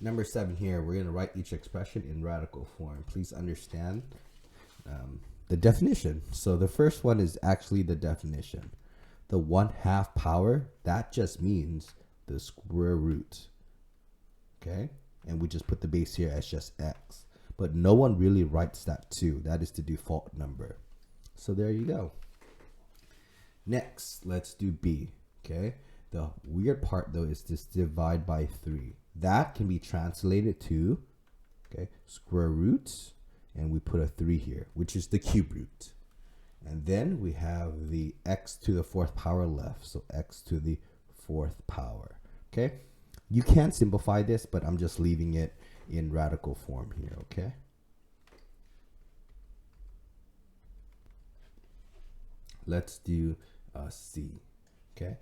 Number 7 here, we're going to write each expression in radical form. Please understand the definition. So the first one is actually the definition. The 1/2 power, that just means the square root. Okay? And we just put the base here as just x. But no one really writes that 2. That is the default number. So there you go. Next, let's do B. Okay? The weird part though is this divide by 3. That can be translated to, okay, square root, and we put a 3 here, which is the cube root. And then we have the x to the 4th power left, so x to the 4th power. Okay? You can simplify this, but I'm just leaving it in radical form here, okay? Let's do C, okay?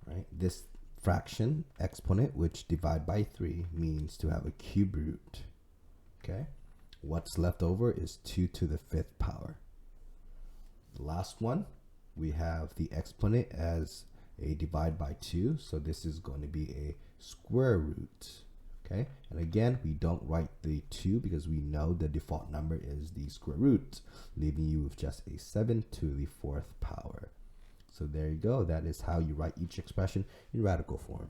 Right, this fraction exponent, which divide by 3, means to have a cube root, okay? What's left over is 2 to the 5th power. The last one, we have the exponent as a divide by 2, so this is going to be a square root, okay? And again, we don't write the 2 because we know the default number is the square root, leaving you with just a 7 to the 4th power. So there you go. That is how you write each expression in radical form.